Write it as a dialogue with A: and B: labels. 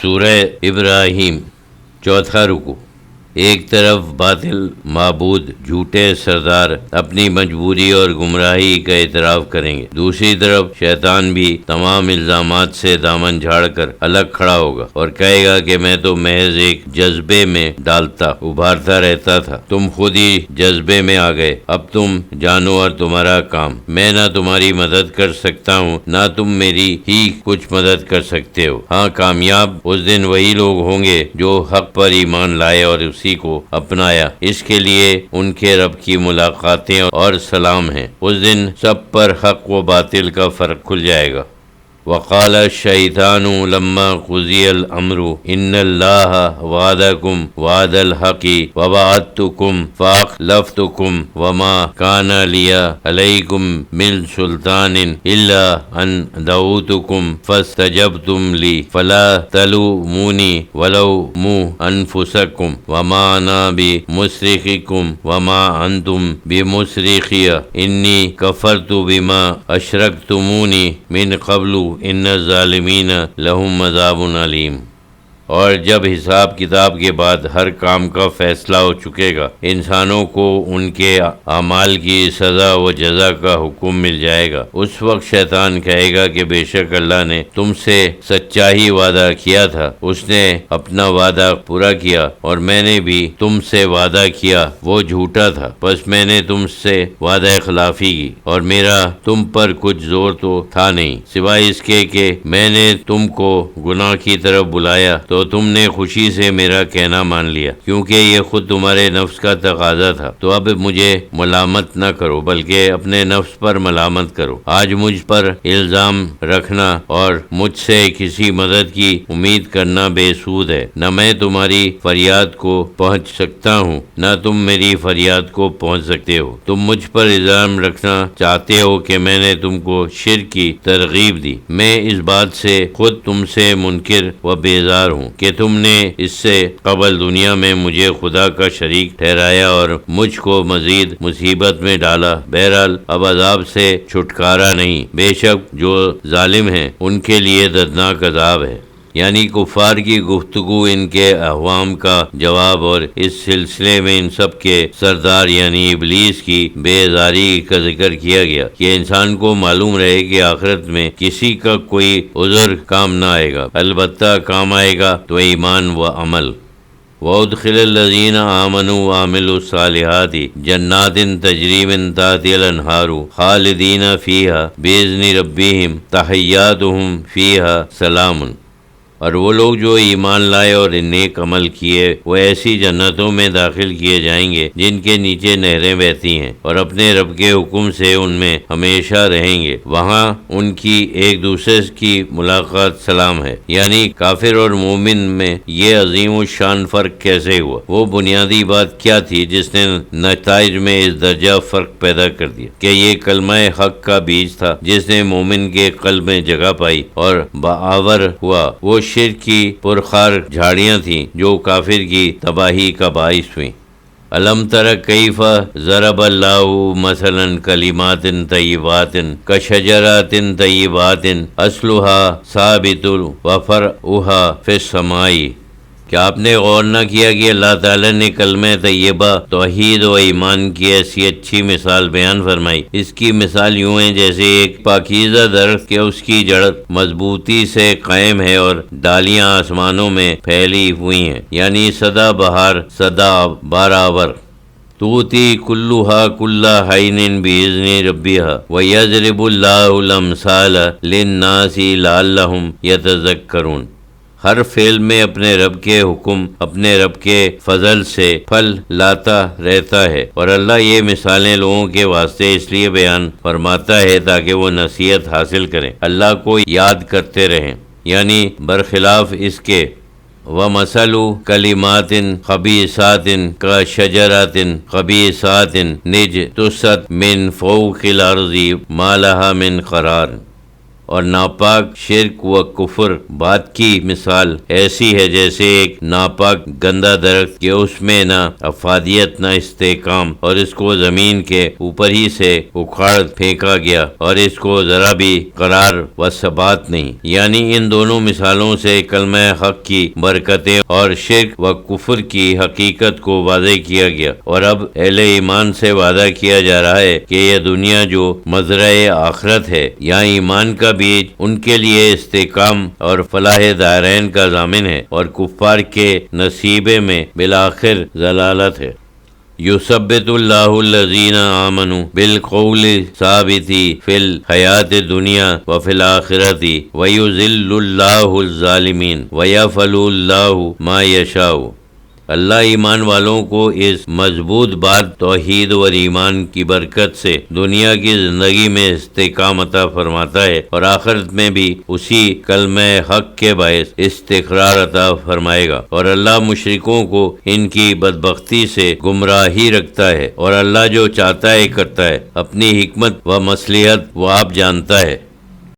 A: سورہ ابراہیم، چوتھا رکوع۔ ایک طرف باطل معبود جھوٹے سردار اپنی مجبوری اور گمراہی کا اعتراف کریں گے، دوسری طرف شیطان بھی تمام الزامات سے دامن جھاڑ کر الگ کھڑا ہوگا اور کہے گا کہ میں تو محض ایک جذبے میں ڈالتا ابھارتا رہتا تھا، تم خود ہی جذبے میں آ گئے، اب تم جانو اور تمہارا کام، میں نہ تمہاری مدد کر سکتا ہوں نہ تم میری ہی کچھ مدد کر سکتے ہو۔ ہاں، کامیاب اس دن وہی لوگ ہوں گے جو حق پر ایمان لائے اور اسی کو اپنایا، اس کے لیے ان کے رب کی ملاقاتیں اور سلام ہیں۔ اس دن سب پر حق و باطل کا فرق کھل جائے گا۔ وقال الشیطان لما قضی الامر ان اللہ وعدکم وعد الحق ووعدتکم فاخلفتکم وما کان لی علیکم من سلطان الا ان دعوتکم فاستجبتم لی فلا تلومونی ولوموا انفسکم وما انا بمصرخکم وما انتم بمصرخی انی کفرت بما اشرکتمونی من قبل ان الظالمین لہم عذاب علیم۔ اور جب حساب کتاب کے بعد ہر کام کا فیصلہ ہو چکے گا، انسانوں کو ان کے اعمال کی سزا و جزا کا حکم مل جائے گا، اس وقت شیطان کہے گا کہ بے شک اللہ نے تم سے سچا ہی وعدہ کیا تھا، اس نے اپنا وعدہ پورا کیا اور میں نے بھی تم سے وعدہ کیا، وہ جھوٹا تھا، بس میں نے تم سے وعدہ خلافی کی اور میرا تم پر کچھ زور تو تھا نہیں، سوائے اس کے کہ میں نے تم کو گناہ کی طرف بلایا تو تم نے خوشی سے میرا کہنا مان لیا، کیونکہ یہ خود تمہارے نفس کا تقاضا تھا، تو اب مجھے ملامت نہ کرو بلکہ اپنے نفس پر ملامت کرو۔ آج مجھ پر الزام رکھنا اور مجھ سے کسی مدد کی امید کرنا بے سود ہے، نہ میں تمہاری فریاد کو پہنچ سکتا ہوں نہ تم میری فریاد کو پہنچ سکتے ہو۔ تم مجھ پر الزام رکھنا چاہتے ہو کہ میں نے تم کو شرک کی ترغیب دی، میں اس بات سے خود تم سے منکر و بیزار ہوں کہ تم نے اس سے قبل دنیا میں مجھے خدا کا شریک ٹھہرایا اور مجھ کو مزید مصیبت میں ڈالا۔ بہرحال اب عذاب سے چھٹکارا نہیں، بے شک جو ظالم ہیں ان کے لیے دردناک عذاب ہے۔ یعنی کفار کی گفتگو ان کے احوام کا جواب، اور اس سلسلے میں ان سب کے سردار یعنی ابلیس کی بیزاری کا ذکر کیا گیا کہ انسان کو معلوم رہے کہ آخرت میں کسی کا کوئی عذر کام نہ آئے گا، البتہ کام آئے گا تو ایمان و عمل۔ وَأُدْخِلَ الَّذِينَ آمَنُوا وَعَمِلُوا الصَّالِحَاتِ جَنَّاتٍ تَجْرِي مِن تَحْتِهَا الْأَنْهَارُ خَالِدِينَ فِيهَا بِإِذْنِ رَبِّهِمْ تَحِيَّاتُهُمْ فِيهَا سَلَامٌ۔ اور وہ لوگ جو ایمان لائے اور نیک عمل کیے وہ ایسی جنتوں میں داخل کیے جائیں گے جن کے نیچے نہریں بہتی ہیں، اور اپنے رب کے حکم سے ان میں ہمیشہ رہیں گے، وہاں ان کی ایک دوسرے کی ملاقات سلام ہے۔ یعنی کافر اور مومن میں یہ عظیم الشان فرق کیسے ہوا؟ وہ بنیادی بات کیا تھی جس نے نتائج میں اس درجہ فرق پیدا کر دیا؟ کہ یہ کلمہ حق کا بیج تھا جس نے مومن کے قلب میں جگہ پائی اور باور ہوا، وہ شرک کی پرخار جھاڑیاں تھیں جو کافر کی تباہی کا باعث ہوئیں۔ الم تر کیف ضرب اللہ مثلا کلمات طیبات کشجرات طیبات اصلها ثابت وفرعها فی السماء۔ کیا آپ نے غور نہ کیا کہ اللہ تعالیٰ نے کلمہ طیبہ توحید و ایمان کی ایسی اچھی مثال بیان فرمائی؟ اس کی مثال یوں ہے جیسے ایک پاکیزہ درخت کہ اس کی جڑ مضبوطی سے قائم ہے اور ڈالیاں آسمانوں میں پھیلی ہوئی ہیں، یعنی سدا بہار سدا بارآور۔ توتی کلھا کل حین بإذن ربها ویضرب اللہ الامثال للناس لعلہم یتذکرون۔ ہر فعل میں اپنے رب کے حکم، اپنے رب کے فضل سے پھل لاتا رہتا ہے، اور اللہ یہ مثالیں لوگوں کے واسطے اس لیے بیان فرماتا ہے تاکہ وہ نصیحت حاصل کریں، اللہ کو یاد کرتے رہیں۔ یعنی برخلاف اس کے وَمَثَلُ كَلِمَاتٍ خَبِيثَاتٍ كَشَجَرَةٍ خَبِيثَةٍ اجْتُثَّتْ مِنْ فَوْقِ الْأَرْضِ مَا لَهَا مِنْ قَرَارٍ۔ اور ناپاک شرک و کفر بات کی مثال ایسی ہے جیسے ایک ناپاک گندا درخت کہ اس میں نہ افادیت نہ استحکام، اور اس کو زمین کے اوپر ہی سے اکھاڑ پھینکا گیا اور اس کو ذرا بھی قرار و ثبات نہیں۔ یعنی ان دونوں مثالوں سے کلمہ حق کی برکتیں اور شرک و کفر کی حقیقت کو واضح کیا گیا، اور اب اہل ایمان سے وعدہ کیا جا رہا ہے کہ یہ دنیا جو مزرعہ آخرت ہے، یہاں ایمان کا بیج ان کے لیے استحکام اور فلاح دارین کا ضامن ہے، اور کفار کے نصیبے میں بالآخر ضلالت ہے۔ یثبت اللہ الذین آمنوا بالقول الثابت فی الحیاۃ الدنیا وفی الآخرۃ ویذل اللہ الظالمین ویفعل اللہ ما یشاء۔ اللہ ایمان والوں کو اس مضبوط بات توحید اور ایمان کی برکت سے دنیا کی زندگی میں استحکام عطا فرماتا ہے، اور آخرت میں بھی اسی کلمہ حق کے باعث استقرار عطا فرمائے گا، اور اللہ مشرکوں کو ان کی بدبختی سے گمراہی رکھتا ہے، اور اللہ جو چاہتا ہے کرتا ہے، اپنی حکمت و مصلحت وہ آپ جانتا ہے۔